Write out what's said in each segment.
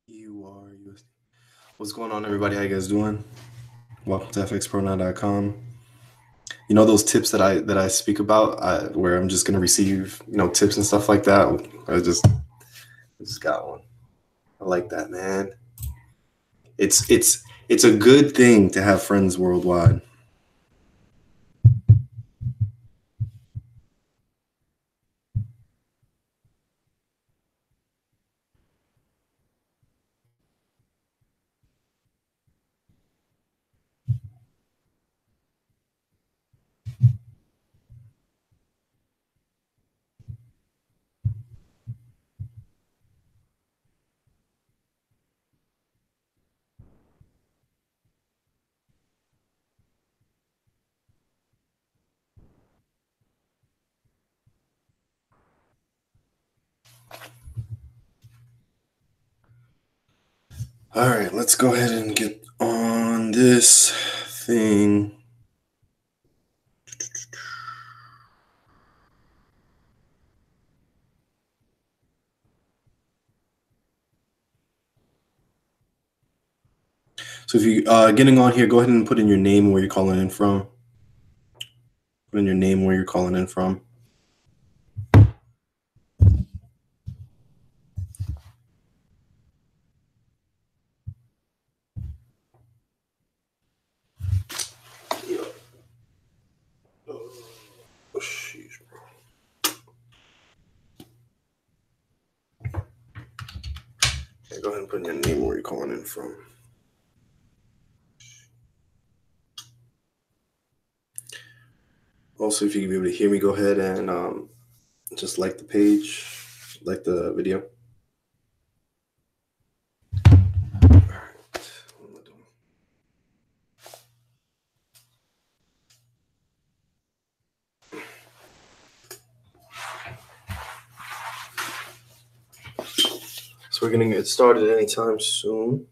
EURUSD. What's going on, everybody? How you guys doing? Welcome to FXPronow.com. You know those tips that I speak about, where I'm just gonna receive tips and stuff like that. I just got one. I like that, man. It's a good thing to have friends worldwide. All right, let's go ahead and get on this thing. So if you getting on here, go ahead and put in your name, where you're calling in from. Put in your name, where you're calling in from. Go ahead and put in your name, where you're calling in from. Also, if you can be able to hear me, go ahead and just like the page, like the video. All right. What am I doing? So we're gonna get started anytime soon.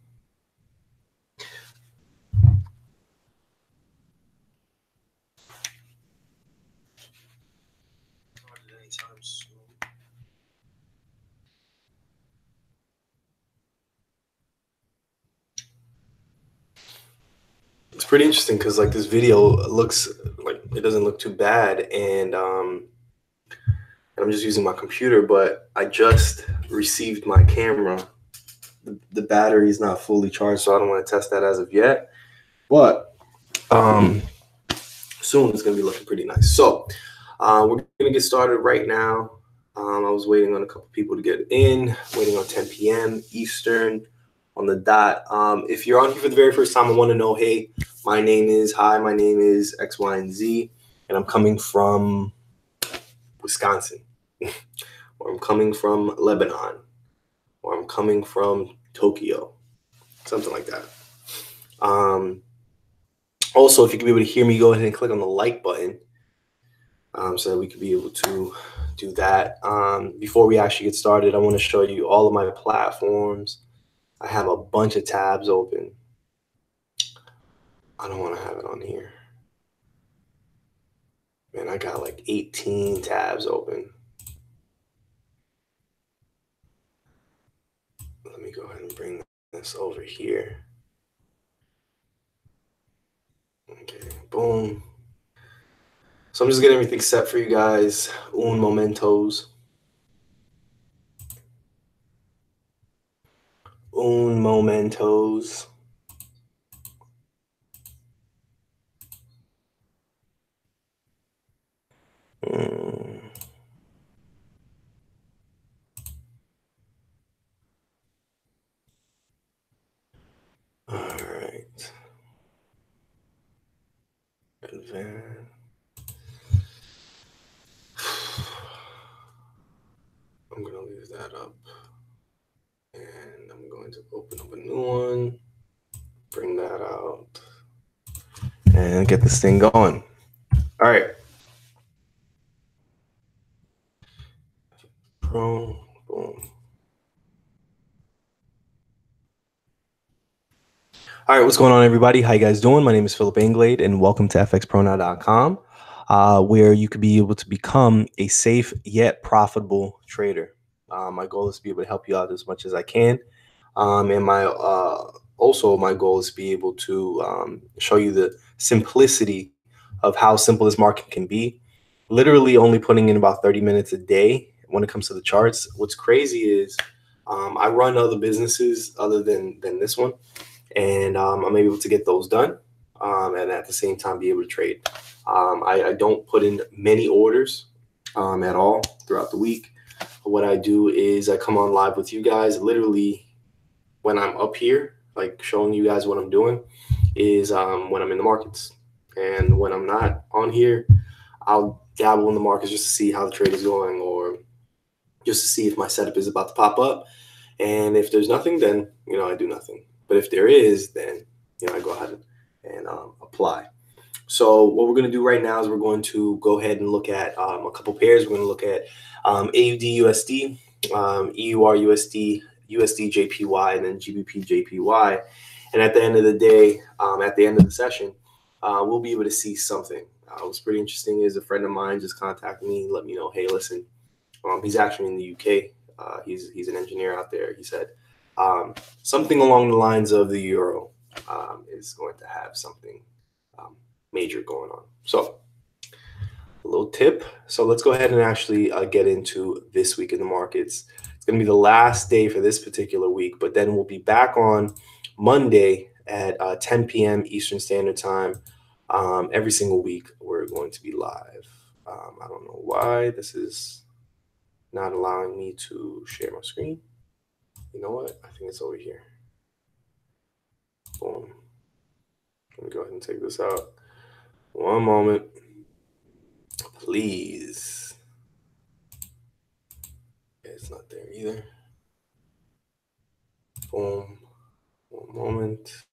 It's pretty interesting because like this video looks like it doesn't look too bad, and I'm just using my computer, but I just received my camera. The battery is not fully charged, so I don't want to test that as of yet. But soon it's gonna be looking pretty nice. So we're gonna get started right now. I was waiting on a couple people to get in, waiting on 10 p.m. Eastern on the dot. If you're on here for the very first time, I want to know, hey, my name is X, Y, and Z, and I'm coming from Wisconsin, or I'm coming from Lebanon, or I'm coming from Tokyo, something like that. Also, if you can be able to hear me, go ahead and click on the like button so that we can be able to do that. Before we actually get started, I want to show you all of my platforms. I have a bunch of tabs open. I don't want to have it on here. Man, I got like 18 tabs open. Let me go ahead and bring this over here. Okay, boom. So I'm just getting everything set for you guys. Un momentos. Un momentos. All right. Advance. I'm going to leave that up. And I'm going to open up a new one. Bring that out. And get this thing going. All right. Boom. All right, what's going on, everybody? How you guys doing? My name is Philip Anglade, and welcome to FXPronow.com, where you could be able to become a safe yet profitable trader. My goal is to be able to help you out as much as I can. And my also my goal is to be able to show you the simplicity of how simple this market can be. Literally only putting in about 30 minutes a day when it comes to the charts. What's crazy is I run other businesses other than this one, and I'm able to get those done, and at the same time be able to trade. I don't put in many orders at all throughout the week. What I do is I come on live with you guys literally when I'm up here, like showing you guys what I'm doing, is when I'm in the markets. And when I'm not on here, I'll dabble in the markets just to see how the trade is going, or just to see if my setup is about to pop up. And if there's nothing, then I do nothing. But if there is, then I go ahead and apply. So what we're going to do right now is we're going to go ahead and look at a couple pairs. We're going to look at AUDUSD, EURUSD, USDJPY, and then GBPJPY. And at the end of the day, at the end of the session, we'll be able to see something. What's pretty interesting is a friend of mine just contacted me, let me know, hey, listen, he's actually in the UK. He's an engineer out there. He said something along the lines of the euro is going to have something major going on. So a little tip. So let's go ahead and actually get into this week in the markets. It's going to be the last day for this particular week, but then we'll be back on Monday at 10 p.m. Eastern Standard Time. Every single week we're going to be live. I don't know why this is not allowing me to share my screen. You know what? I think it's over here. Boom. Let me go ahead and take this out. One moment, please. It's not there either. Boom. One moment.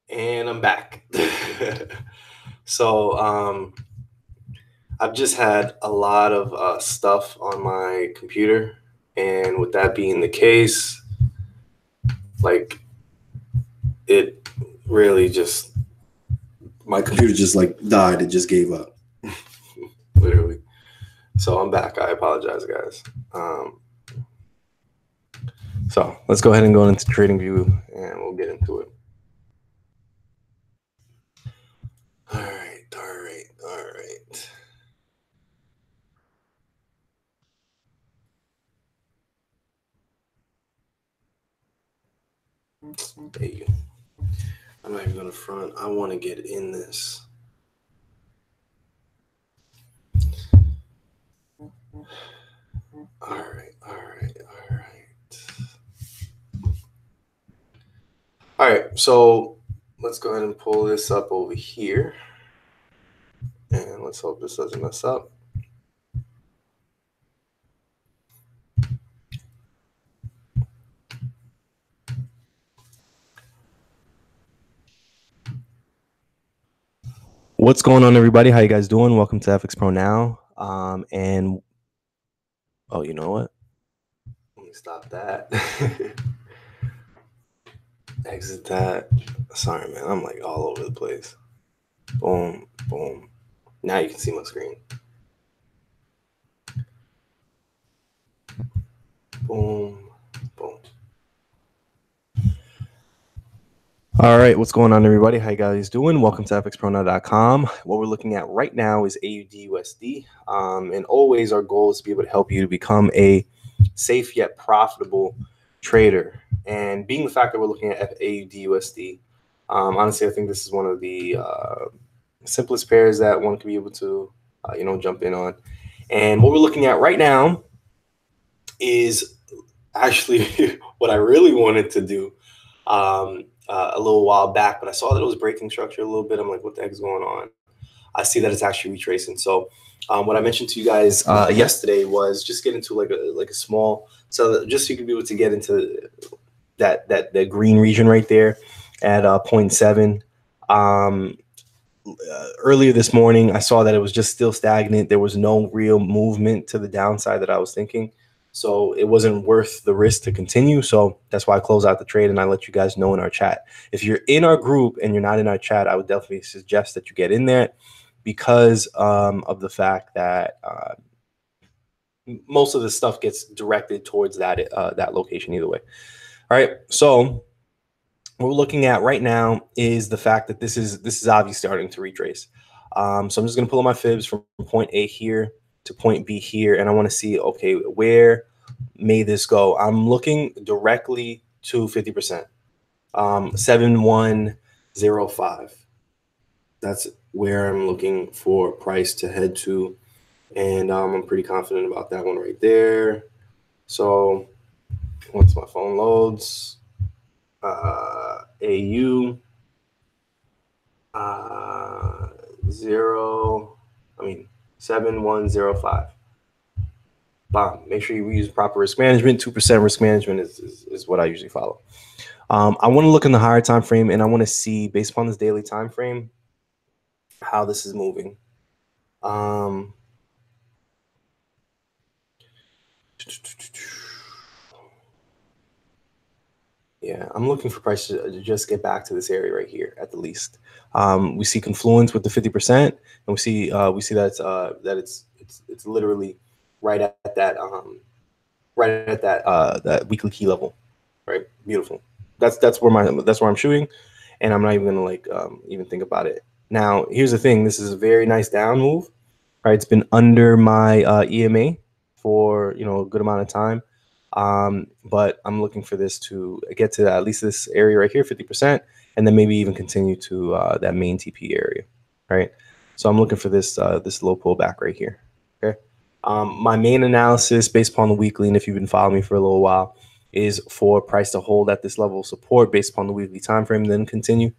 And I'm back. So I've just had a lot of stuff on my computer, and with that being the case, like it really just my computer just like died. It just gave up, literally. So I'm back. I apologize, guys. So let's go ahead and go into TradingView, and we'll get into it. All right. There you go. I'm not even gonna front. I want to get in this. All right. All right, so let's go ahead and pull this up over here. And let's hope this doesn't mess up. What's going on, everybody? How you guys doing? Welcome to FX Pro Now. And oh, you know what? Let me stop that. Exit that. Sorry, man. I'm like all over the place. Boom, boom. Now you can see my screen. Boom, boom. All right, what's going on, everybody? How you guys doing? Welcome to fxpronow.com. What we're looking at right now is AUDUSD. And always our goal is to be able to help you to become a safe yet profitable trader. And being the fact that we're looking at AUDUSD, honestly, I think this is one of the simplest pairs that one can be able to, jump in on. And what we're looking at right now is actually what I really wanted to do. A little while back, but I saw that it was breaking structure a little bit. I'm like, what the heck is going on? I see that it's actually retracing. So what I mentioned to you guys yesterday was just get into like a small, so just so you can be able to get into that green region right there at 0.7. Earlier this morning, I saw that it was just still stagnant. There was no real movement to the downside that I was thinking. So it wasn't worth the risk to continue. So that's why I close out the trade and I let you guys know in our chat. If you're in our group and you're not in our chat, I would definitely suggest that you get in there because of the fact that most of the stuff gets directed towards that location either way. All right. So what we're looking at right now is the fact that this is obviously starting to retrace. So I'm just going to pull up my fibs from point A here to point B here, and I want to see, okay, where may this go? I'm looking directly to 50%, 7105. That's where I'm looking for price to head to, and I'm pretty confident about that one right there. So once my phone loads, AU 7105. Bomb. Make sure you use proper risk management. 2% risk management is what I usually follow. I want to look in the higher time frame, and I want to see, based upon this daily time frame, how this is moving. Yeah, I'm looking for price to just get back to this area right here at the least. We see confluence with the 50%, and we see that it's literally right at that that weekly key level, right? Beautiful. That's where I'm shooting, and I'm not even gonna even think about it. Now, here's the thing. This is a very nice down move. Right, it's been under my EMA for a good amount of time. But I'm looking for this to get to at least this area right here, 50%, and then maybe even continue to that main TP area, right? So I'm looking for this this low pullback right here, okay? My main analysis based upon the weekly, and if you've been following me for a little while, is for price to hold at this level of support based upon the weekly time frame, then continue,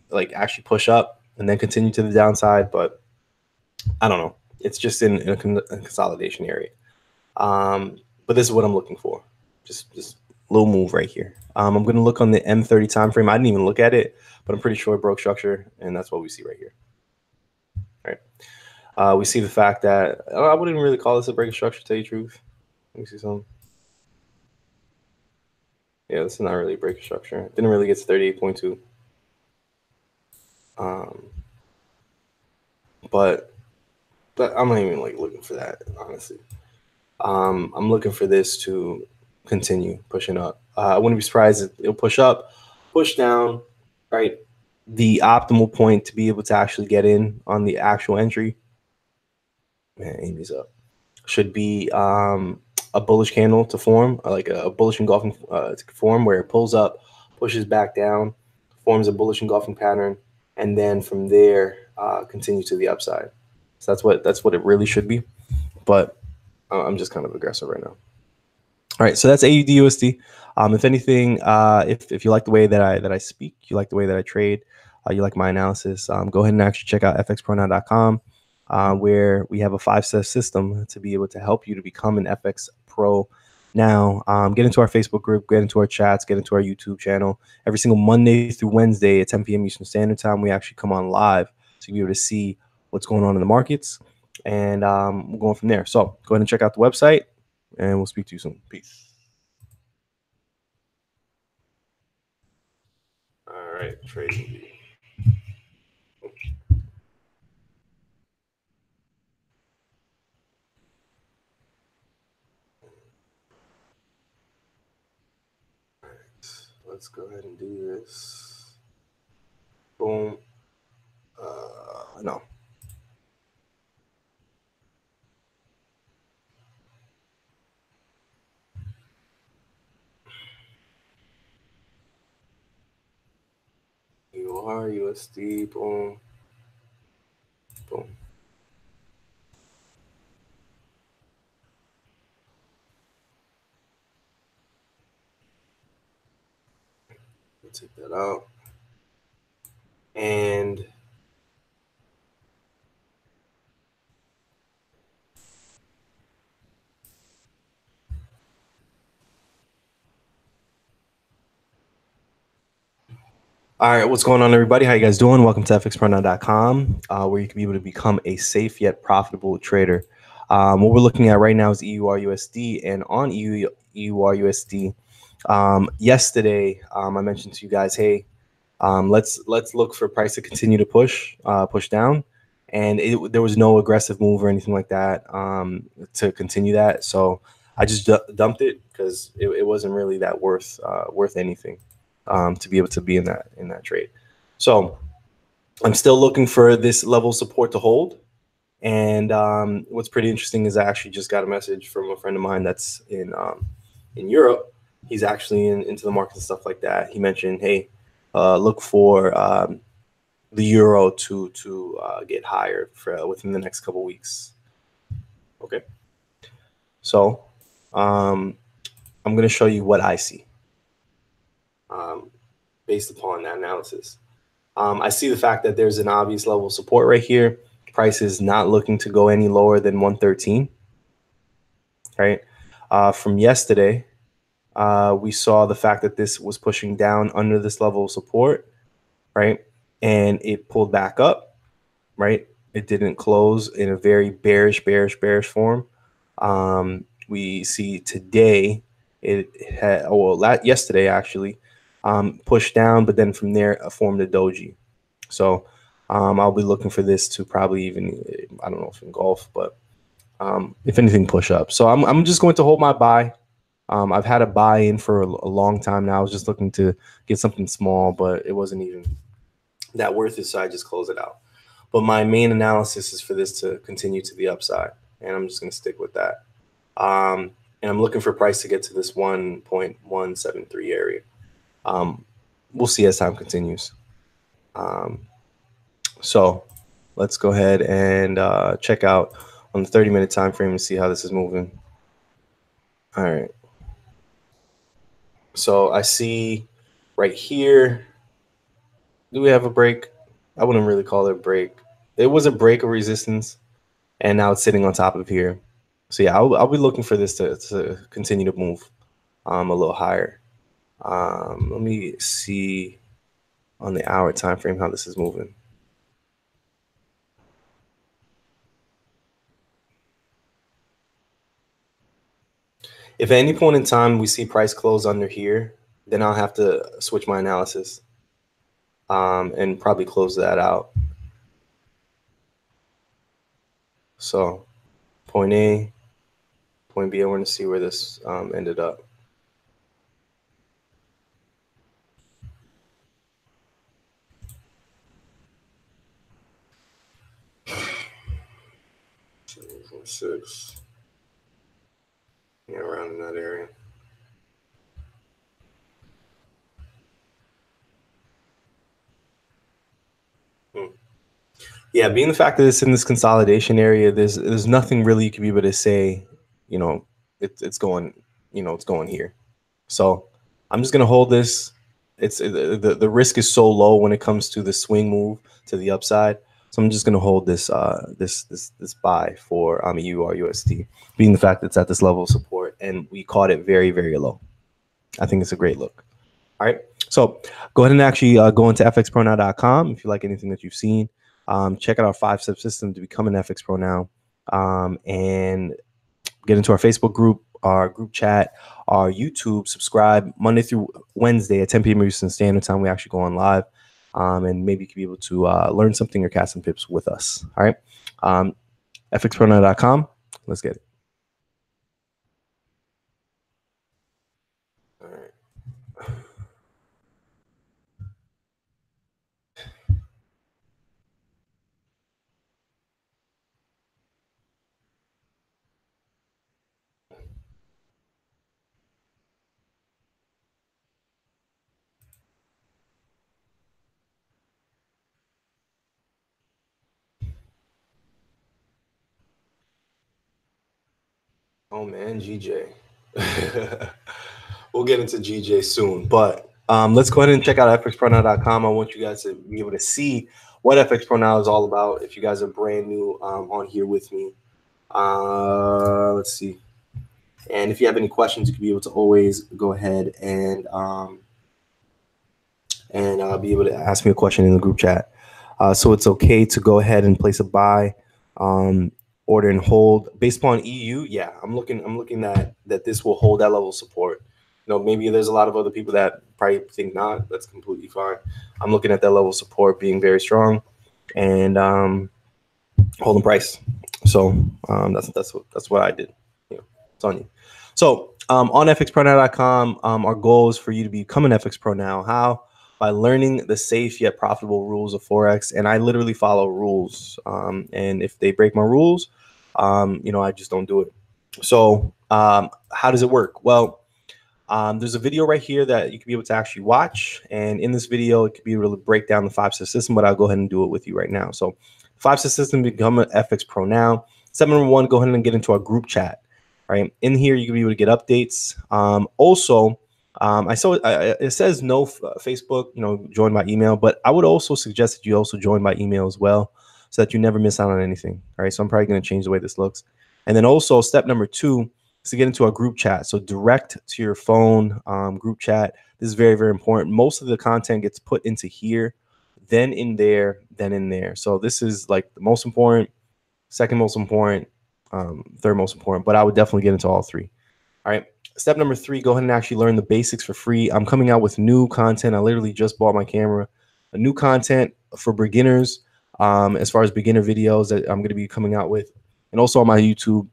like actually push up and then continue to the downside. But I don't know. It's just in a consolidation area. But this is what I'm looking for. Just a little move right here. I'm going to look on the M30 time frame. I didn't even look at it, but I'm pretty sure it broke structure, and that's what we see right here. All right. We see the fact that I wouldn't really call this a break of structure, to tell you the truth. Let me see something. Yeah, this is not really a break of structure. It didn't really get to 38.2. But I'm not even like looking for that, honestly. I'm looking for this to continue pushing up. I wouldn't be surprised if it'll push up, push down, right? The optimal point to be able to actually get in on the actual entry, man, Amy's up, should be a bullish candle to form, like a bullish engulfing form where it pulls up, pushes back down, forms a bullish engulfing pattern, and then from there continue to the upside. So that's what it really should be. But I'm just kind of aggressive right now. All right, so that's AUDUSD. If anything, if you like the way that I speak, you like the way that I trade, you like my analysis, go ahead and actually check out fxpronow.com, where we have a 5-step system to be able to help you to become an FX pro. Now, get into our Facebook group, get into our chats, get into our YouTube channel. Every single Monday through Wednesday at 10 p.m. Eastern Standard Time, we actually come on live so you'll be able to see what's going on in the markets, and we're going from there. So go ahead and check out the website, and we'll speak to you soon. Peace. All right, TradingView. All right, let's go ahead and do this. Boom. No. USD, boom. Boom. We'll take that out. And all right, what's going on, everybody? How you guys doing? Welcome to fxpronow.com, where you can be able to become a safe yet profitable trader. What we're looking at right now is EURUSD, and on EURUSD, yesterday I mentioned to you guys, hey, let's look for price to continue to push down, and there was no aggressive move or anything like that to continue that. So I just dumped it because it wasn't really that worth anything. To be able to be in that trade. So I'm still looking for this level of support to hold. And what's pretty interesting is I actually just got a message from a friend of mine that's in Europe. He's actually into the market and stuff like that. He mentioned, hey, look for the euro to get higher within the next couple weeks. Okay. So I'm going to show you what I see. Based upon that analysis, I see the fact that there's an obvious level of support right here. Price is not looking to go any lower than 113. Right. From yesterday, we saw the fact that this was pushing down under this level of support, right? And it pulled back up, right? It didn't close in a very bearish form. We see today it had, yesterday actually, pushed down, but then from there formed a doji. So I'll be looking for this to probably even, I don't know if engulf, but if anything, push up. So I'm just going to hold my buy. I've had a buy in for a long time now. I was just looking to get something small, but it wasn't even that worth it, so I just closed it out. But my main analysis is for this to continue to the upside, and I'm just going to stick with that. And I'm looking for price to get to this 1.173 area. We'll see as time continues. So let's go ahead and check out on the 30-minute time frame and see how this is moving. All right. So I see right here, do we have a break? I wouldn't really call it a break. It was a break of resistance, and now it's sitting on top of here. So yeah, I'll be looking for this to continue to move a little higher. Let me see on the hour time frame how this is moving. If at any point in time we see price close under here, then I'll have to switch my analysis and probably close that out. So point A, point B, I want to see where this ended up. Six. Yeah, around in that area. Yeah, being the fact that it's in this consolidation area, there's nothing really you can be able to say, you know, it's going, you know, it's going here. So I'm just gonna hold this. The risk is so low when it comes to the swing move to the upside. So I'm just gonna hold this this buy for EURUSD, being the fact that it's at this level of support and we caught it very, very low. I think it's a great look. All right. So go ahead and actually go into fxpronow.com if you like anything that you've seen. Check out our 5-step system to become an FX Pro Now, and get into our Facebook group, our group chat, our YouTube. Subscribe Monday through Wednesday at 10 p.m. Eastern Standard Time. We actually go on live, and maybe you can be able to learn something or cast some pips with us. All right. fxpronow.com. Let's get it. All right. Oh man, GJ. We'll get into GJ soon, but let's go ahead and check out fxpronow.com. I want you guys to be able to see what FX Pro Now is all about. If you guys are brand new on here with me, let's see. And if you have any questions, you can be able to always go ahead and be able to ask me a question in the group chat. So it's okay to go ahead and place a buy, order and hold based upon EU. Yeah, I'm looking that this will hold that level of support. You know, maybe there's a lot of other people that probably think not. That's completely fine. I'm looking at that level of support being very strong and holding price. So that's what I did. You know, it's on you. So on fxpronow.com, our goal is for you to become an FX Pro Now. How? By learning the safe yet profitable rules of Forex. And I literally follow rules. And if they break my rules, you know, I just don't do it. So how does it work? Well, there's a video right here that you can be able to actually watch. And in this video, it could be able to break down the 5-step system, but I'll go ahead and do it with you right now. So 5-step system, become an FX Pro Now. Step number 1, go ahead and get into our group chat. Right in here, you can be able to get updates. Also, I saw it says no Facebook, you know, join by email, but I would also suggest that you also join by email as well, so that you never miss out on anything. All right, so I'm probably going to change the way this looks. And then also step number 2 is to get into our group chat. So direct to your phone group chat. This is very, very important. Most of the content gets put into here, then in there, then in there. So this is like the most important, second most important, third most important, but I would definitely get into all 3. All right. Step number 3, go ahead and actually learn the basics for free. I'm coming out with new content. I literally just bought my camera, a new content for beginners, as far as beginner videos that I'm going to be coming out with. And also on my YouTube,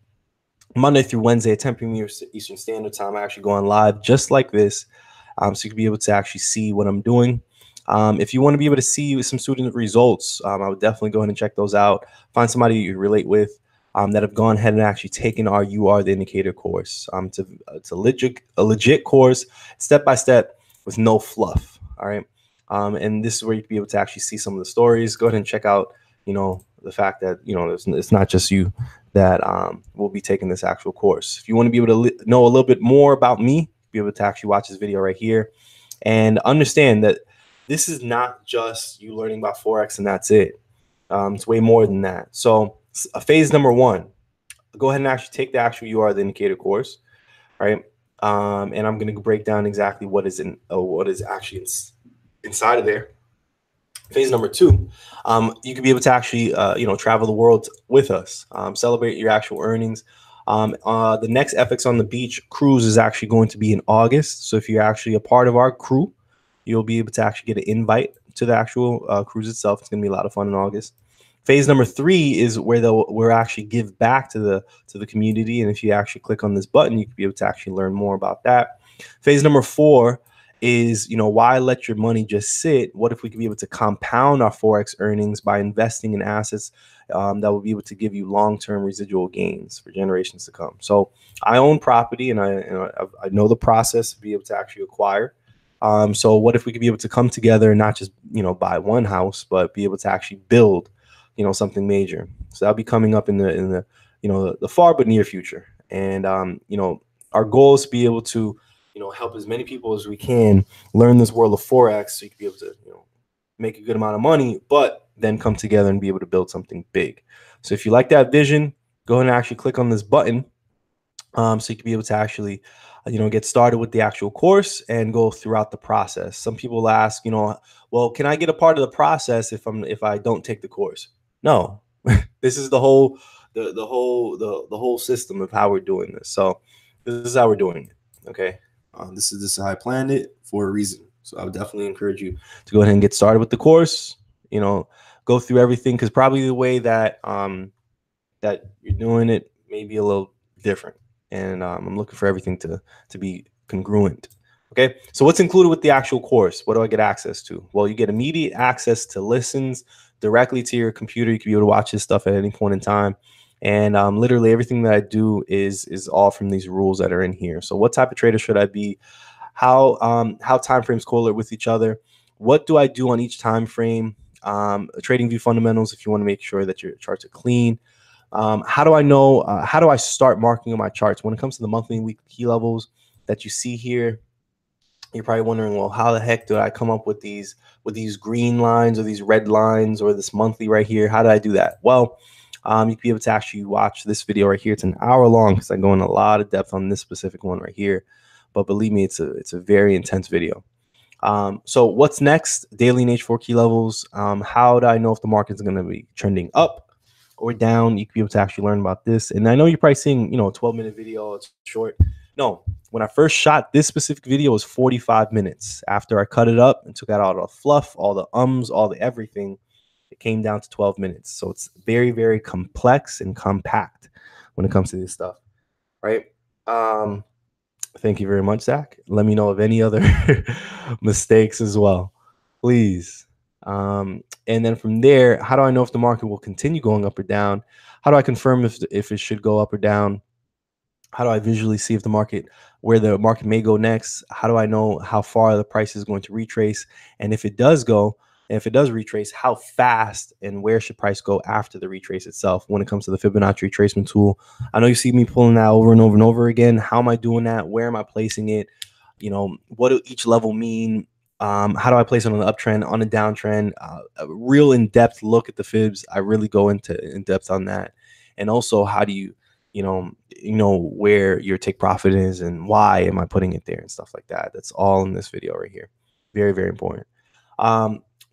Monday through Wednesday at 10 p.m. Eastern Standard Time, I actually go on live just like this. So you can be able to actually see what I'm doing. If you want to be able to see some student results, I would definitely go ahead and check those out. Find somebody you relate with that have gone ahead and actually taken our You Are the Indicator course. It's a legit course, step by step, with no fluff. All right. And this is where you can be able to actually see some of the stories. Go ahead and check out, you know, the fact that, you know, it's not just you that will be taking this actual course. If you want to be able to know a little bit more about me, be able to actually watch this video right here and understand that this is not just you learning about Forex and that's it. It's way more than that. So phase number 1, go ahead and actually take the actual You Are the Indicator course. Right. And I'm going to break down exactly what is actually inside of there. Phase number 2, you could be able to actually, travel the world with us, celebrate your actual earnings. The next FX on the Beach cruise is actually going to be in August. So if you're actually a part of our crew, you'll be able to actually get an invite to the actual cruise itself. It's going to be a lot of fun in August. Phase number 3 is where we'll actually give back to the community. And if you actually click on this button, you can be able to actually learn more about that. Phase number 4 is, why let your money just sit? What if we could be able to compound our Forex earnings by investing in assets that will be able to give you long-term residual gains for generations to come? So I own property, and I know the process to be able to actually acquire. So what if we could be able to come together and not just, buy one house, but be able to actually build, something major? So that'll be coming up in the the far but near future. And our goal is to be able to help as many people as we can learn this world of Forex, so you can be able to make a good amount of money, but then come together and be able to build something big. So if you like that vision, go ahead and actually click on this button, so you can be able to actually get started with the actual course and go throughout the process. Some people ask, well, can I get a part of the process if I don't take the course? No. This is the whole whole system of how we're doing this. So this is how we're doing it. Okay. This is how I planned it for a reason. So I would definitely encourage you to go ahead and get started with the course. Go through everything, because probably the way that that you're doing it may be a little different. And I'm looking for everything to be congruent. Okay, so what's included with the actual course? What do I get access to? Well, you get immediate access to listens directly to your computer. You can be able to watch this stuff at any point in time. And literally everything that I do is all from these rules that are in here. So what type of trader should I be? How time frames correlate with each other? What do I do on each time frame? TradingView fundamentals, if you want to make sure that your charts are clean. How do I know? How do I start marking on my charts when it comes to the monthly and weekly key levels that you see here? You're probably wondering, well, how the heck do I come up with these green lines or these red lines or this monthly right here? How did I do that? Well, you can be able to actually watch this video right here. It's an hour long because I go in a lot of depth on this specific one right here. But believe me, it's a very intense video. So what's next? Daily and H4 key levels. How do I know if the market's going to be trending up or down? You can be able to actually learn about this. And I know you're probably seeing, a 12-minute video. It's short. No, when I first shot this specific video, it was 45 minutes. After I cut it up and took out all the fluff, all the all the everything, it came down to 12 minutes. So it's very, very complex and compact when it comes to this stuff, right? Thank you very much, Zach. Let me know of any other mistakes as well, please. And then from there, how do I know if the market will continue going up or down? How do I confirm if it should go up or down? How do I visually see if where the market may go next? How do I know how far the price is going to retrace? And if it does retrace, how fast and where should price go after the retrace itself when it comes to the Fibonacci retracement tool? I know you see me pulling that over and over and over again. How am I doing that? Where am I placing it? What do each level mean? How do I place it on the uptrend, on a downtrend? A real in-depth look at the fibs. I really go into in-depth on that. And also, how do you where your take profit is and why am I putting it there and stuff like that. That's all in this video right here. Very, very important.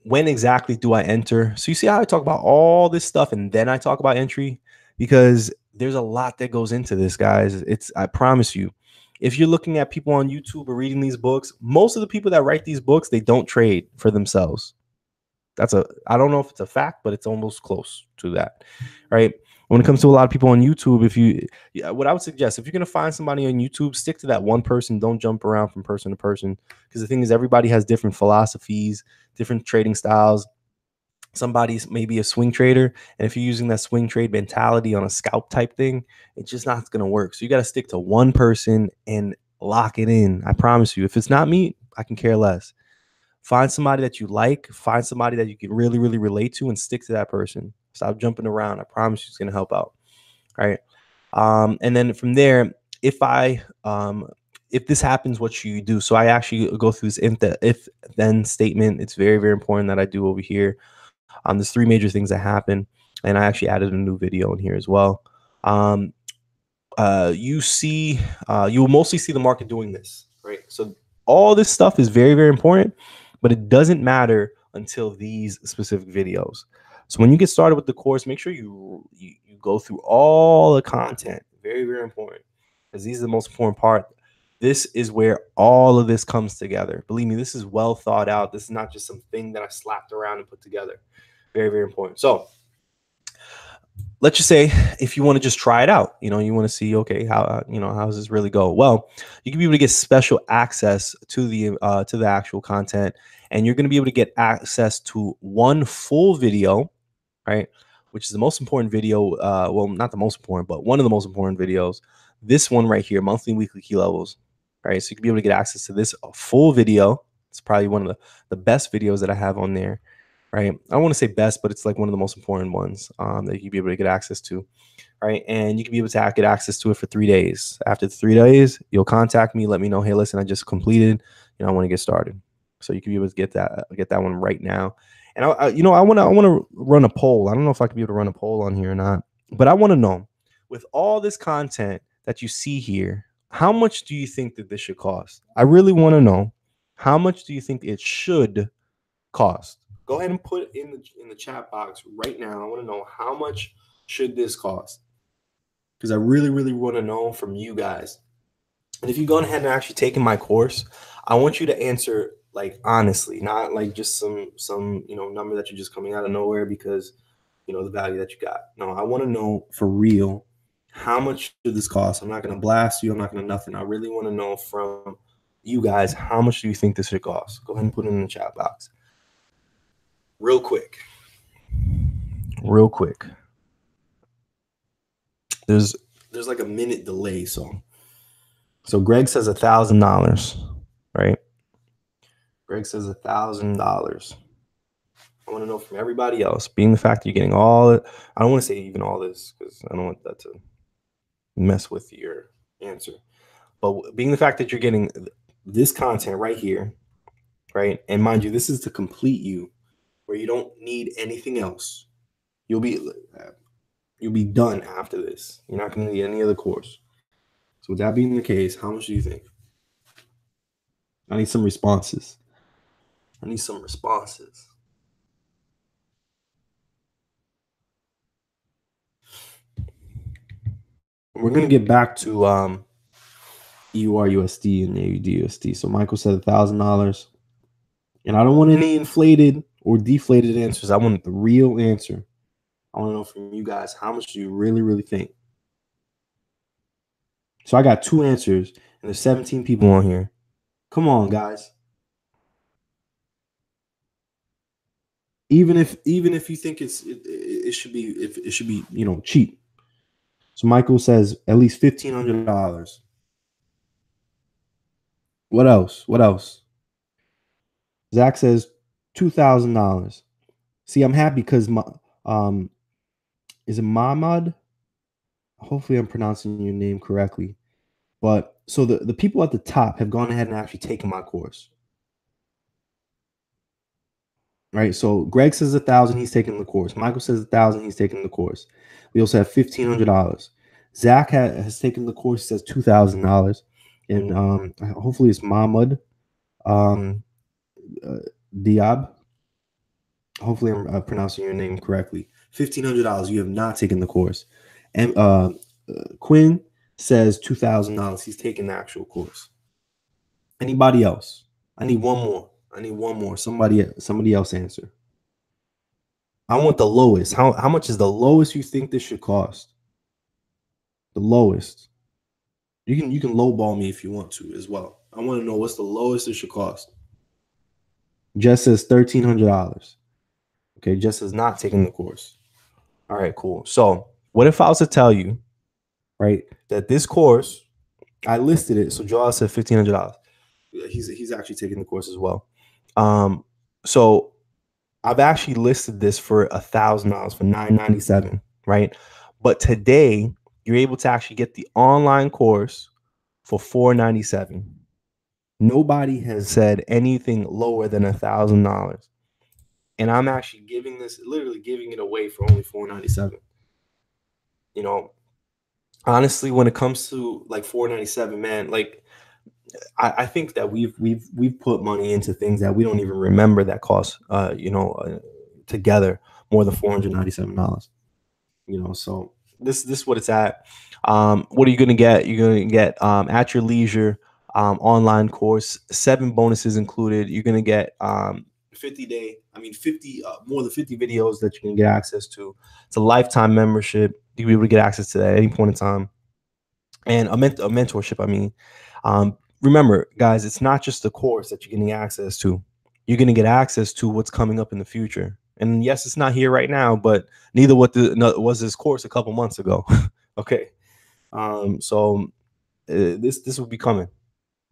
When exactly do I enter? So you see how I talk about all this stuff and then I talk about entry, because there's a lot that goes into this, guys. I promise you, if you're looking at people on YouTube or reading these books, most of the people that write these books, they don't trade for themselves. I don't know if it's a fact, but it's almost close to that, right? When it comes to a lot of people on YouTube, what I would suggest, if you're going to find somebody on YouTube, stick to that one person. Don't jump around from person to person, because the thing is, everybody has different philosophies, different trading styles. Somebody's maybe a swing trader, and if you're using that swing trade mentality on a scalp type thing, it's just not going to work. So you got to stick to one person and lock it in. I promise you, if it's not me, I can care less. Find somebody that you like, find somebody that you can really, really relate to, and stick to that person. Stop jumping around. I promise you it's going to help out. All right. And then from there, if this happens, what should you do? So I actually go through this if then statement. It's very, very important that I do over here. There's 3 major things that happen, and I actually added a new video in here as well. you will mostly see the market doing this, right? So all this stuff is very, very important, but it doesn't matter until these specific videos. So when you get started with the course, make sure you go through all the content. Very, very important, because these are the most important part. This is where all of this comes together. Believe me, this is well thought out. This is not just something that I slapped around and put together. Very, very important. So let's just say if you want to just try it out, you want to see, okay, how how does this really go? Well, you can be able to get special access to the actual content, and you're going to be able to get access to one full video, right? Which is the most important video. Well, not the most important, but one of the most important videos. This one right here, monthly and weekly key levels, right? So you can be able to get access to this full video. It's probably one of the best videos that I have on there. Right, I don't want to say best, but it's like one of the most important ones that you can be able to get access to, right? And you can be able to get access to it for 3 days. After the 3 days, you'll contact me, let me know, hey, listen, I just completed, I want to get started. So you can be able to get that one right now. And I want to run a poll. I don't know if I can be able to run a poll on here or not, but I want to know, with all this content that you see here, how much do you think that this should cost? I really want to know, how much do you think it should cost? Go ahead and put it in the chat box right now. I want to know, how much should this cost? Because I really, really want to know from you guys. And if you've gone ahead and actually taken my course, I want you to answer like honestly, not like just some number that you're just coming out of nowhere because the value that you got. No, I want to know for real, how much should this cost? I'm not going to blast you. I'm not going to nothing. I really want to know from you guys, how much do you think this should cost? Go ahead and put it in the chat box. Real quick. There's like a minute delay, so Greg says $1,000, right? Greg says $1,000. I want to know from everybody else, being the fact that you're getting all it. I don't want to say even all this because I don't want that to mess with your answer. But being the fact that you're getting this content right here, right? And mind you, this is to complete you, where you don't need anything else. You'll be done after this. You're not going to need any other course. So with that being the case, how much do you think? I need some responses. We're going to get back to EURUSD and AUDUSD. So Michael said $1,000. And I don't want any inflated or deflated answers. I want the real answer. I want to know from you guys, how much do you really, really think? So I got 2 answers, and there's 17 people on here. Come on, guys. Even if you think it should be cheap. So Michael says at least $1,500. What else? Zach says $2,000. See, I'm happy because is it Mahmoud? Hopefully I'm pronouncing your name correctly. But so the people at the top have gone ahead and actually taken my course. Right. So Greg says $1,000, he's taking the course. Michael says $1,000, he's taking the course. We also have $1,500. Zach has taken the course, says $2,000. And hopefully it's Mahmoud Diab. Hopefully I'm pronouncing your name correctly. $1,500. You have not taken the course. And Quinn says $2,000. He's taking the actual course. Anybody else? I need one more. Somebody else answer. I want the lowest. How much is the lowest you think this should cost? The lowest. You can lowball me if you want to as well. I want to know what's the lowest it should cost. Jess says $1,300. Okay, Jess is not taking the course. All right, cool. So what if I was to tell you, right, that this course, I listed it. So Joel said $1,500. He's actually taking the course as well. So I've actually listed this for $1,000 for $997, right? But today you're able to actually get the online course for $497. Nobody has said anything lower than $1,000. And I'm actually literally giving it away for only $497. honestly, when it comes to like 497, man, like I think that we've put money into things that we don't even remember that cost together more than $497. So this is what it's at. What are you gonna get? You're gonna get at your leisure online course, 7 bonuses included. You're gonna get 50 more than 50 videos that you can get access to. It's a lifetime membership. You'll be able to get access to that at any point in time, and a mentorship. Remember, guys, it's not just the course that you're getting access to. You're going to get access to what's coming up in the future. And yes, it's not here right now, but neither was this course a couple months ago. Okay. So this will be coming.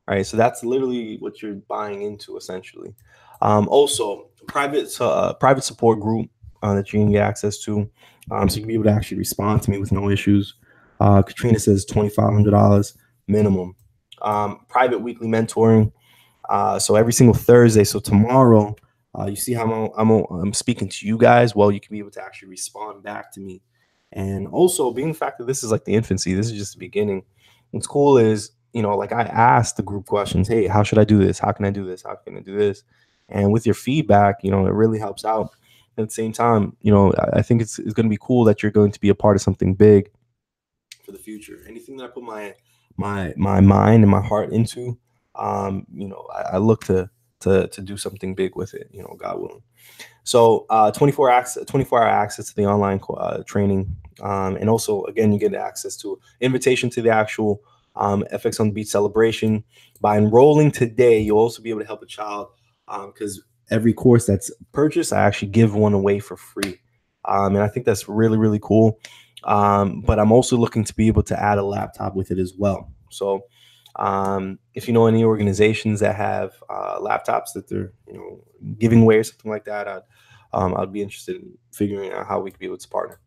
All right. So that's literally what you're buying into, essentially. Also, private support group that you can get access to. So you can be able to actually respond to me with no issues. Katrina says $2,500 minimum. Private weekly mentoring. So every single Thursday. So tomorrow, you see how I'm speaking to you guys. Well, you can be able to actually respond back to me. And also, being the fact that this is like the infancy, this is just the beginning. What's cool is, like I asked the group questions. Hey, how should I do this? How can I do this? How can I do this? And with your feedback, it really helps out. At the same time, I think it's going to be cool that you're going to be a part of something big for the future. Anything that I put my mind and my heart into, I look to do something big with it, God willing. So 24-hour access to the online training, and also again you get access to invitation to the actual FX on the Beach celebration. By enrolling today, you'll also be able to help a child, because every course that's purchased, I actually give one away for free, and I think that's really, really cool. But I'm also looking to be able to add a laptop with it as well. So if you know any organizations that have laptops that they're giving away or something like that, I'd be interested in figuring out how we could be able to partner.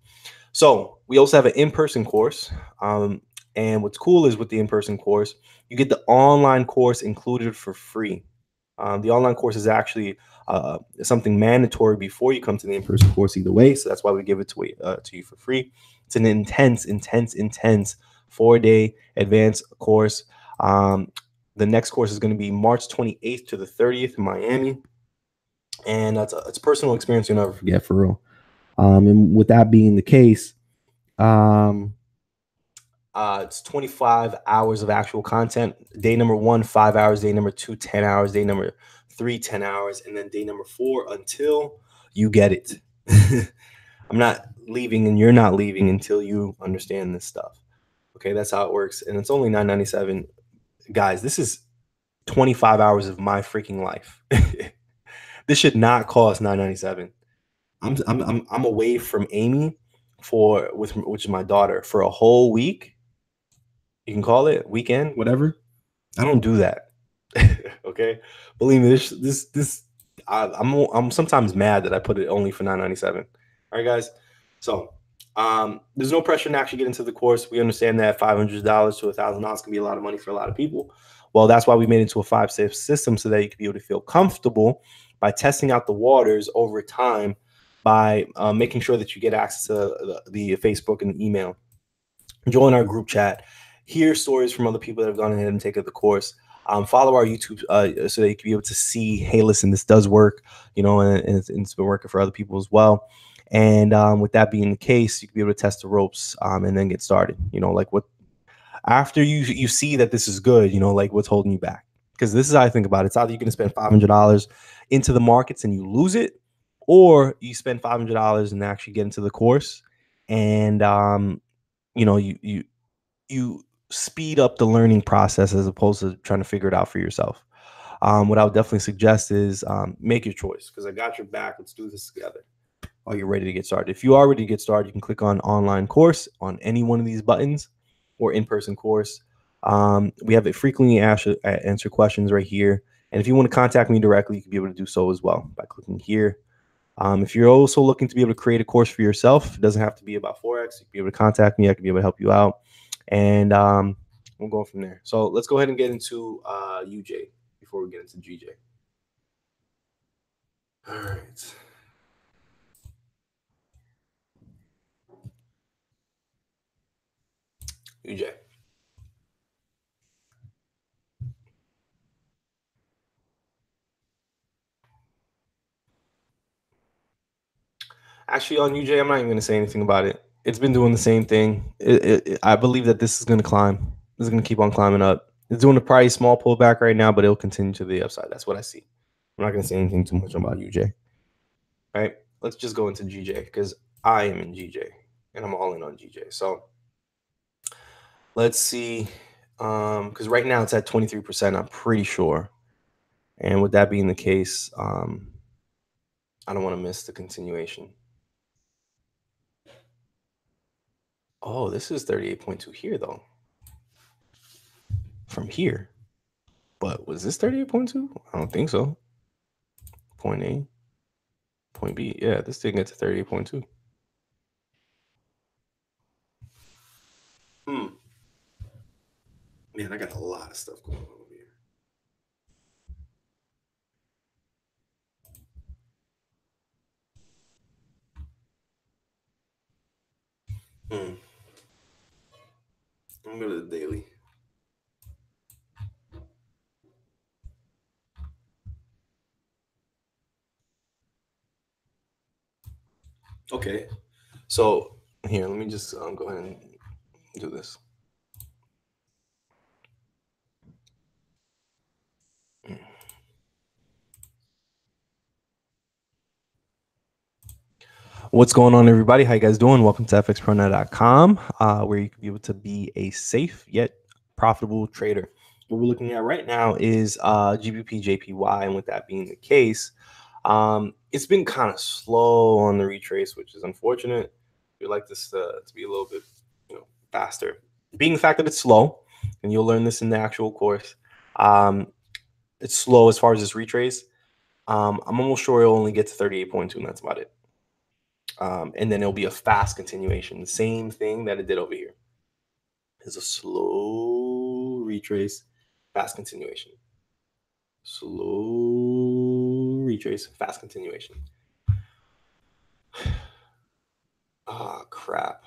So we also have an in-person course, and what's cool is with the in-person course, you get the online course included for free. The online course is actually something mandatory before you come to the in-person course either way, so that's why we give it to you for free. It's an intense 4-day advanced course. The next course is going to be March 28th to the 30th in Miami, and it's a personal experience you'll never forget, for real. And with that being the case, it's 25 hours of actual content. Day number 1, 5 hours. Day number 2, 10 hours. Day number 3, 10 hours. And then day number 4 until you get it. I'm not leaving and you're not leaving until you understand this stuff. Okay, that's how it works. And it's only $9.97. Guys, this is 25 hours of my freaking life. This should not cost $9.97. I'm away from Amy which is my daughter, for a whole week. You can call it weekend, whatever. I don't do that. Okay, believe me, I'm sometimes mad that I put it only for $9.97. All right, guys. So there's no pressure to actually get into the course. We understand that $500 to $1,000 can be a lot of money for a lot of people. Well, that's why we made it into a 5-step system, so that you can be able to feel comfortable by testing out the waters over time, by making sure that you get access to the Facebook and the email. Join our group chat, hear stories from other people that have gone ahead and taken the course. Follow our YouTube so that you can be able to see, hey, listen, this does work, and it's been working for other people as well. And with that being the case, you can be able to test the ropes and then get started. Like what after you see that this is good, like what's holding you back? Because this is how I think about it. It's either you're going to spend $500 into the markets and you lose it, or you spend $500 and actually get into the course, and you speed up the learning process as opposed to trying to figure it out for yourself. What I would definitely suggest is make your choice, because I got your back. Let's do this together while you're ready to get started. If you are ready to get started, you can click on online course on any one of these buttons, or in-person course. We have a frequently answer questions right here. And if you want to contact me directly, you can be able to do so as well by clicking here. If you're also looking to be able to create a course for yourself, it doesn't have to be about Forex. You can be able to contact me. I can be able to help you out. And we'll go from there. So let's go ahead and get into UJ before we get into GJ. All right. UJ. Actually, on UJ, I'm not even going to say anything about it. It's been doing the same thing. I believe that this is going to climb. This is going to keep on climbing up. It's doing a probably small pullback right now, but it'll continue to the upside. That's what I see. I'm not going to say anything too much about UJ. All right, let's just go into GJ because I am in GJ and I'm all in on GJ. So let's see, because right now it's at 23%. I'm pretty sure, and with that being the case, I don't want to miss the continuation. Oh, this is 38.2 here though. From here. But was this 38.2? I don't think so. Point A, point B. Yeah, this didn't get to 38.2. Man, I got a lot of stuff going on over here. I'm going to the daily. Okay. So here, let me just go ahead and do this. What's going on, everybody? How you guys doing? Welcome to fxpronet.com, where you can be able to be a safe yet profitable trader. What we're looking at right now is GBPJPY, and with that being the case, it's been kind of slow on the retrace, which is unfortunate. We'd like this to be a little bit, faster. Being the fact that it's slow, and you'll learn this in the actual course, it's slow as far as this retrace. I'm almost sure it'll only get to 38.2, and that's about it. And then it'll be a fast continuation. The same thing that it did over here is a slow retrace, fast continuation. Slow retrace, fast continuation. Ah, crap.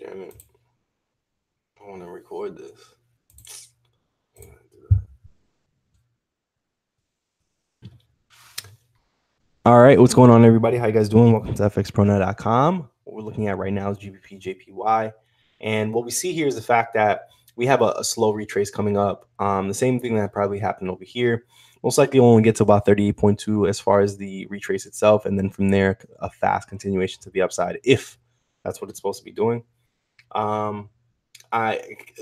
Damn it. I want to record this. All right, what's going on, everybody? How you guys doing? Welcome to fxpronet.com. What we're looking at right now is GBPJPY. And what we see here is the fact that we have a slow retrace coming up. The same thing that probably happened over here. Most likely only get to about 38.2 as far as the retrace itself. And then from there, a fast continuation to the upside, if that's what it's supposed to be doing. The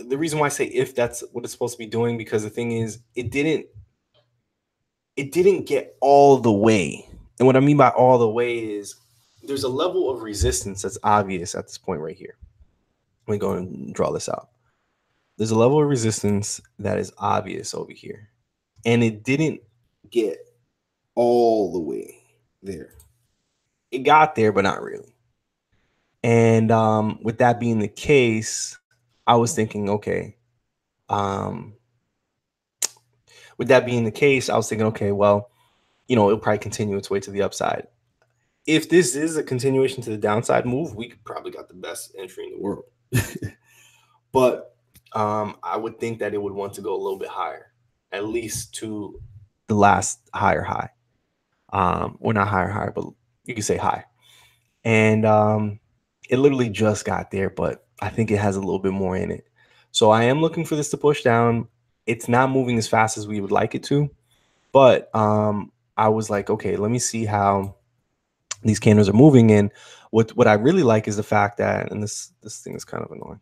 reason why I say if that's what it's supposed to be doing, because the thing is, it didn't get all the way. And what I mean by all the way is there's a level of resistance that's obvious at this point right here. Let me go and draw this out. There's a level of resistance that is obvious over here. And it didn't get all the way there. It got there, but not really. And with that being the case, I was thinking, okay, with that being the case, I was thinking, okay, well, it'll probably continue its way to the upside. If this is a continuation to the downside move, we could probably got the best entry in the world. But I would think that it would want to go a little bit higher, at least to the last higher high. Well, not higher, but you could say high. And it literally just got there, but I think it has a little bit more in it. So I am looking for this to push down. It's not moving as fast as we would like it to, but I was like, okay, let me see how these candles are moving. And what I really like is the fact that, and this thing is kind of annoying.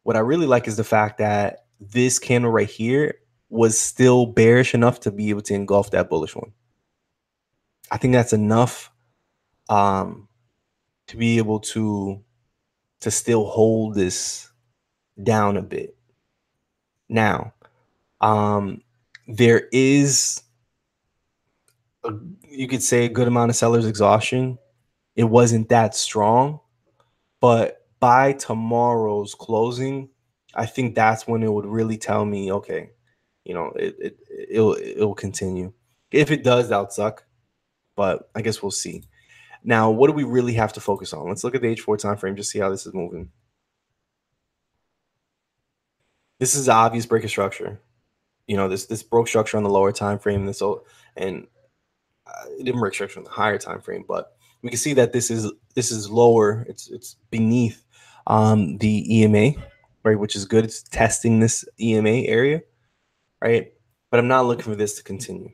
What I really like is the fact that this candle right here was still bearish enough to be able to engulf that bullish one. I think that's enough to be able to still hold this down a bit. Now, there is you could say a good amount of sellers exhaustion. It wasn't that strong, but by tomorrow's closing, I think that's when it would really tell me, okay, it'll continue. If it does, that would suck, but I guess we'll see. Now, what do we really have to focus on? Let's look at the H4 time frame, just see how this is moving. This is the obvious break of structure. You know, this broke structure on the lower time frame. And it didn't break structure on the higher time frame, but we can see that this is lower. It's beneath the EMA, right, which is good. It's testing this EMA area, right? But I'm not looking for this to continue,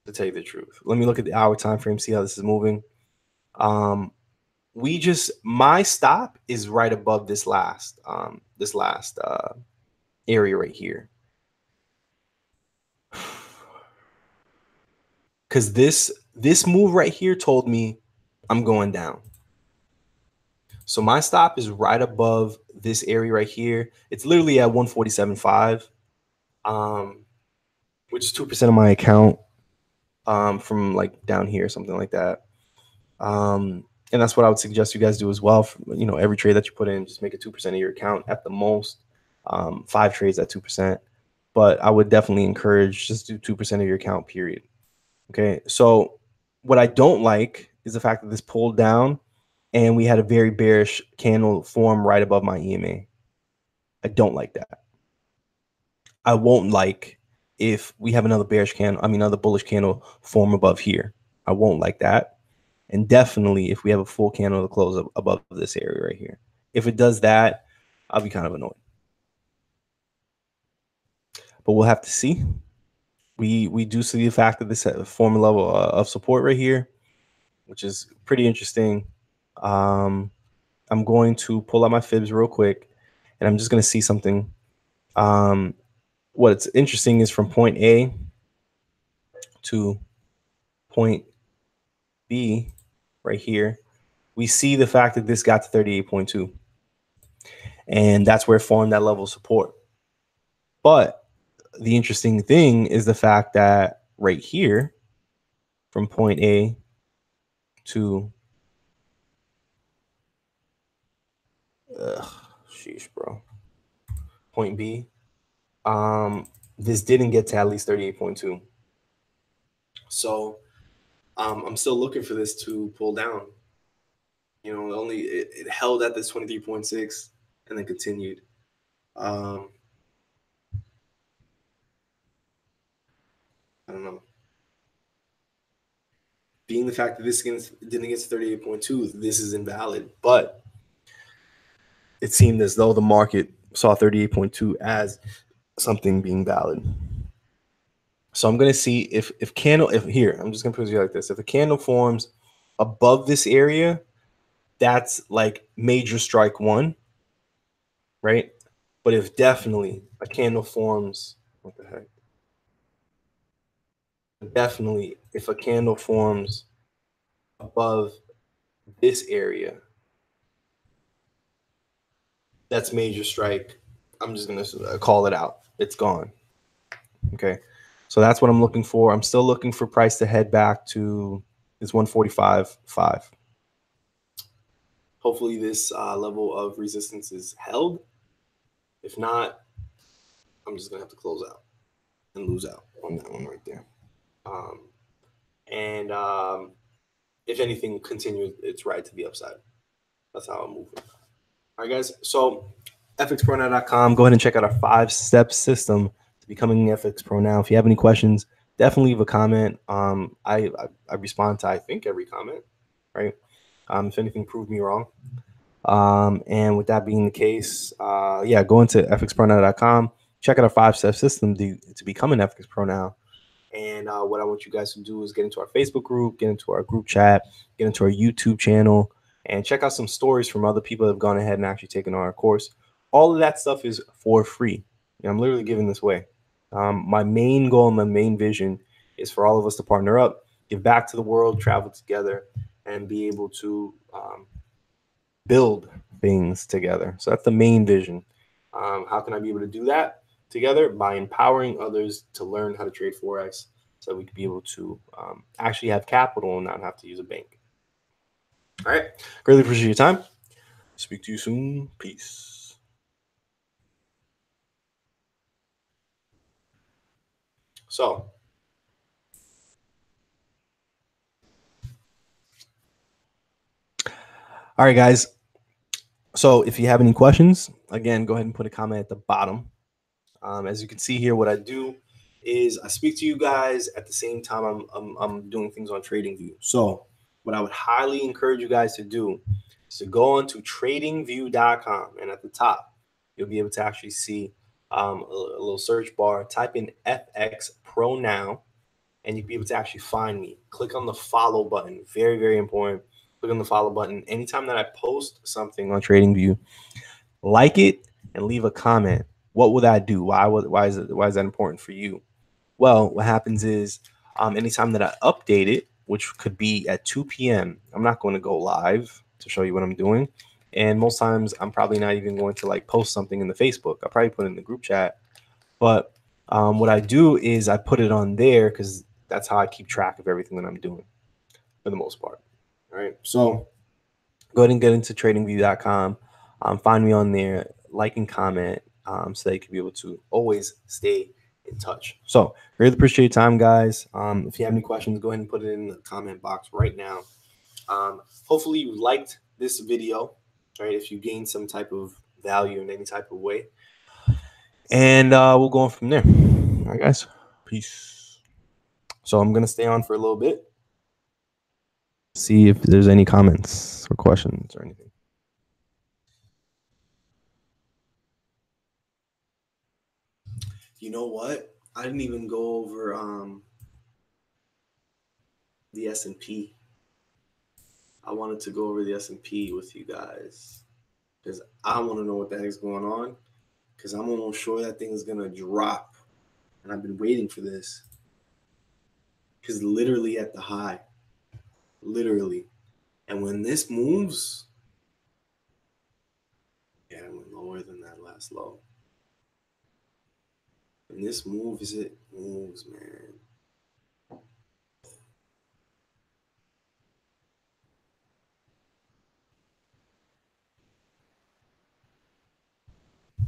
to tell you the truth. Let me look at the hour time frame, see how this is moving. My stop is right above this last area right here. Because this move right here told me I'm going down. So my stop is right above this area right here. It's literally at 147.5, which is 2% of my account, from like down here, something like that. And that's what I would suggest you guys do as well. You know, every trade that you put in, just make it 2% of your account at the most. 5 trades at 2%. But I would definitely encourage just do 2% of your account, period. Okay. So what I don't like is the fact that this pulled down and we had a very bearish candle form right above my EMA. I don't like that. I won't like if we have another another bullish candle form above here. I won't like that. And definitely if we have a full candle to close up above this area right here. If it does that, I'll be kind of annoyed. But we'll have to see. We do see the fact that this form a level of support right here, which is pretty interesting. I'm going to pull out my fibs real quick, and I'm just going to see something. What's interesting is from point A to point B right here, we see the fact that this got to 38.2. And that's where it formed that level of support. But the interesting thing is the fact that right here, from point A to sheesh, bro. Point B, this didn't get to at least 38.2. So I'm still looking for this to pull down. You know, it held at this 23.6 and then continued. I don't know. Being the fact that this didn't get to 38.2, this is invalid. But it seemed as though the market saw 38.2 as something being valid. So I'm going to see if here, I'm just going to put it like this. If a candle forms above this area, that's like major strike 1, right? But if definitely a candle forms, what the heck? Definitely, if a candle forms above this area, that's major strike. I'm just going to call it out. It's gone. Okay. So that's what I'm looking for. I'm still looking for price to head back to this 145.5. Hopefully this level of resistance is held. If not, I'm just going to have to close out and lose out on that one right there. If anything continues its ride to the upside. That's how I'm moving. All right, guys. So fxpronow.com. Go ahead and check out our 5-step system to becoming an FX Pro now. If you have any questions, definitely leave a comment. I respond to, I think, every comment, right? If anything, prove me wrong. And with that being the case, yeah, go into fxpronow.com. Check out our 5-step system to become an FX Pro now. And what I want you guys to do is get into our Facebook group, get into our group chat, get into our YouTube channel, and check out some stories from other people that have gone ahead and actually taken our course. All of that stuff is for free. And I'm literally giving this away. My main goal and my main vision is for all of us to partner up, give back to the world, travel together, and be able to build things together. So that's the main vision. How can I be able to do that? Together by empowering others to learn how to trade Forex so that we can be able to actually have capital and not have to use a bank. All right. Greatly appreciate your time. Speak to you soon. Peace. So All right, guys. So if you have any questions, again, go ahead and put a comment at the bottom. As you can see here, what I do is I speak to you guys at the same time I'm doing things on TradingView. So what I would highly encourage you guys to do is to go on to tradingview.com, and at the top, you'll be able to actually see a little search bar. Type in FX Pro Now, and you'll be able to actually find me. Click on the follow button. Very, very important. Click on the follow button. Anytime that I post something on TradingView, like it and leave a comment. What would I do? Why is that important for you? Well, what happens is anytime that I update it, which could be at 2 p.m., I'm not going to go live to show you what I'm doing. And most times I'm probably not even going to like post something in the Facebook. I'll probably put it in the group chat. But what I do is I put it on there because that's how I keep track of everything that I'm doing for the most part. All right. So go ahead and get into tradingview.com. Find me on there, like and comment, so that you can be able to always stay in touch. So really appreciate your time, guys. If you have any questions, go ahead and put it in the comment box right now. Hopefully you liked this video, right? If you gained some type of value in any type of way. And we'll go on from there. All right, guys. Peace. So I'm going to stay on for a little bit. See if there's any comments or questions or anything. You know what? I didn't even go over the S&P. I wanted to go over the S&P with you guys because I want to know what the heck's going on, because I'm almost sure that thing is going to drop. And I've been waiting for this because literally at the high, literally. And when this moves, yeah, it went lower than that last low. When this moves, it moves, man.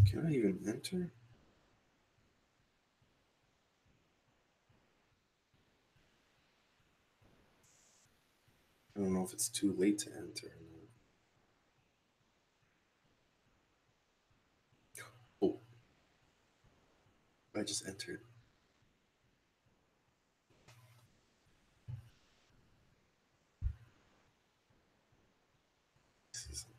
Can I even enter? I don't know if it's too late to enter. Oh, I just entered. See something.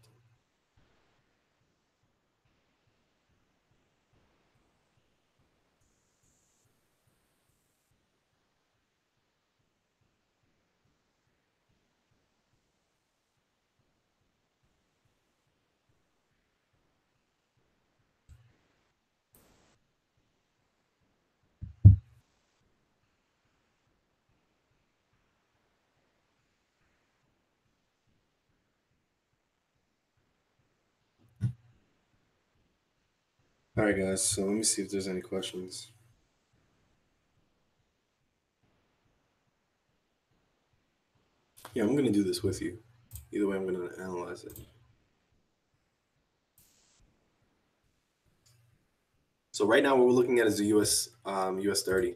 All right, guys. So let me see if there's any questions. Yeah, I'm gonna do this with you. Either way, I'm gonna analyze it. So right now, what we're looking at is the US 30.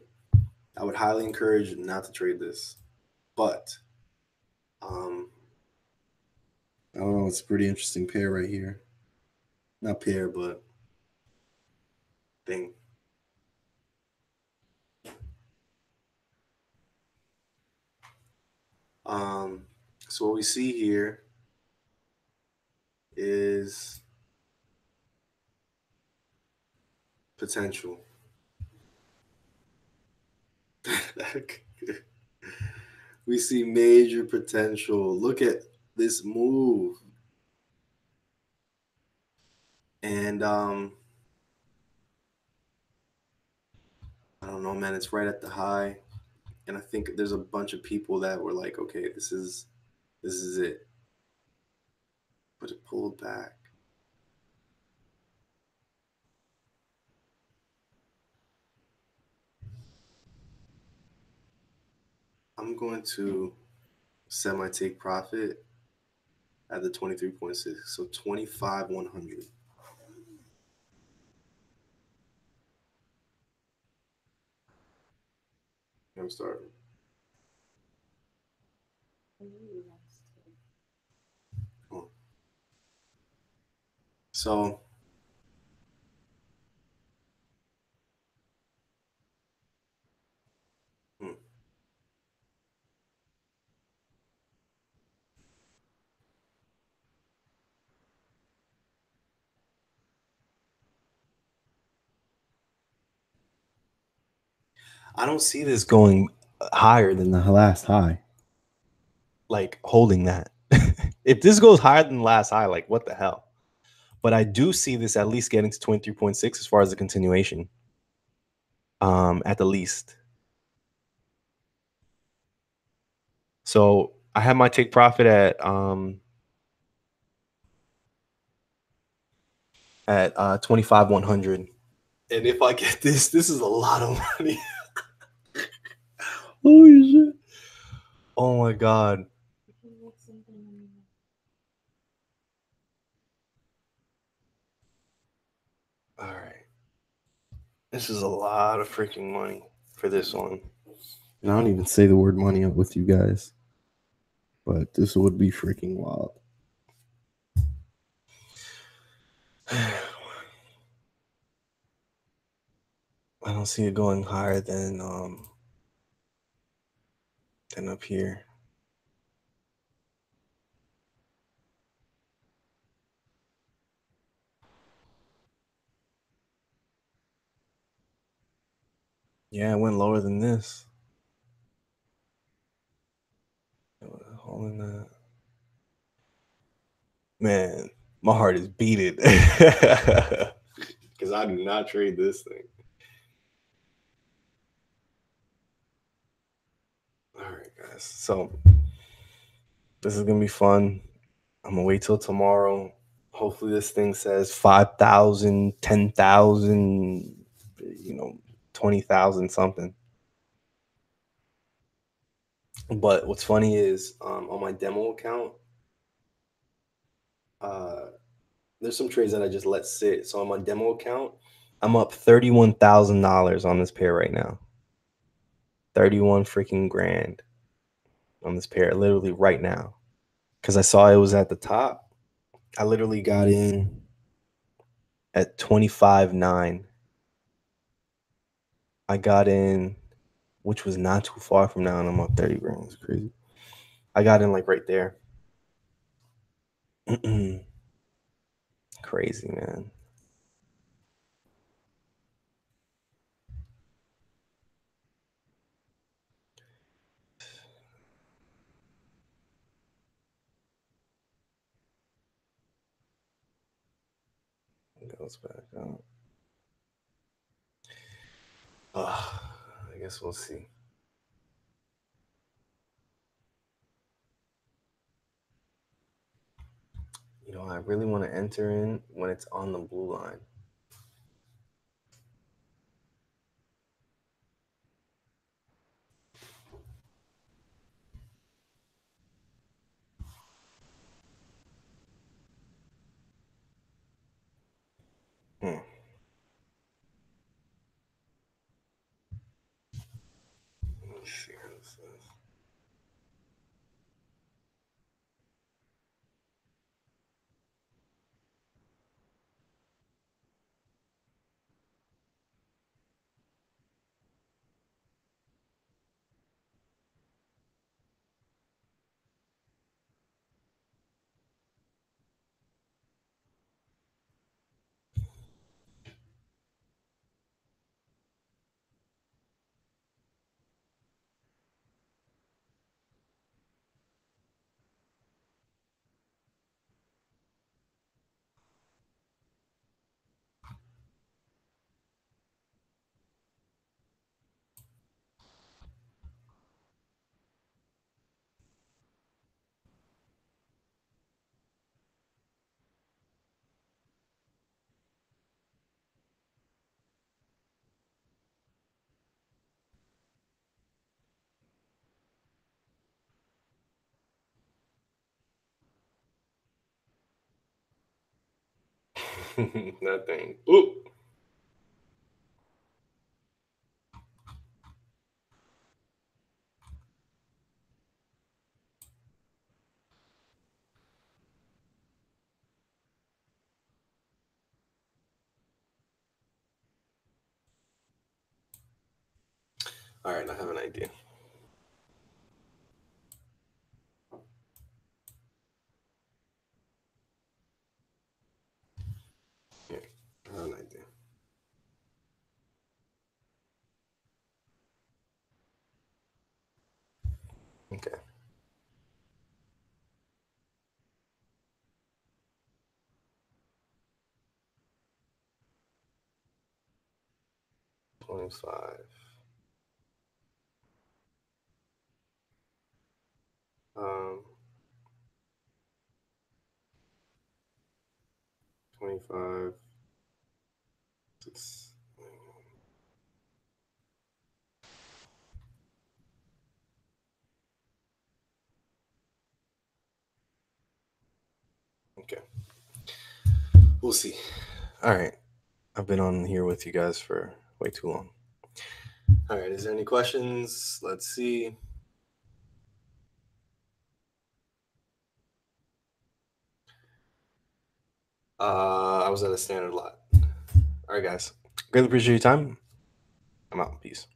I would highly encourage not to trade this, but I don't know. It's a pretty interesting pair right here. Not pair, but thing. So what we see here is potential. We see major potential. Look at this move. And I don't know, man, it's right at the high. And I think there's a bunch of people that were like, okay, this is it. But it pulled back. I'm going to set my take profit at the 23.6. So 25,100. I'm starting. Oh. So I don't see this going higher than the last high. Like holding that. If this goes higher than the last high, like what the hell? But I do see this at least getting to 23.6 as far as the continuation. At the least. So I have my take profit at 25,100. And if I get this is a lot of money. Holy shit. Oh my god. All right. This is a lot of freaking money for this one. And I don't even say the word money up with you guys. But this would be freaking wild. I don't see it going higher than up here. Yeah, it went lower than this. Holding that. Man, my heart is beating. Because I do not trade this thing. All right, guys. So this is gonna be fun. I'm gonna wait till tomorrow. Hopefully this thing says 5,000, 10,000, 20,000 something. But what's funny is on my demo account, there's some trades that I just let sit. So on my demo account, I'm up $31,000 on this pair right now. 31 freaking grand on this pair, literally right now. Because I saw it was at the top. I literally got in at 25.9. I got in, which was not too far from now, and I'm up 30 grand. It's crazy. I got in like right there. Crazy, man. It goes back up. I guess we'll see. I really want to enter in when it's on the blue line. Let me see how this is. That thing. Ooh. All right, I have an idea. Here, I have an idea. Okay. $25. 25. 6. Okay. We'll see. All right. I've been on here with you guys for way too long. All right. Is there any questions? Let's see. I was at a standard lot. All right, guys. Greatly appreciate your time. I'm out. Peace.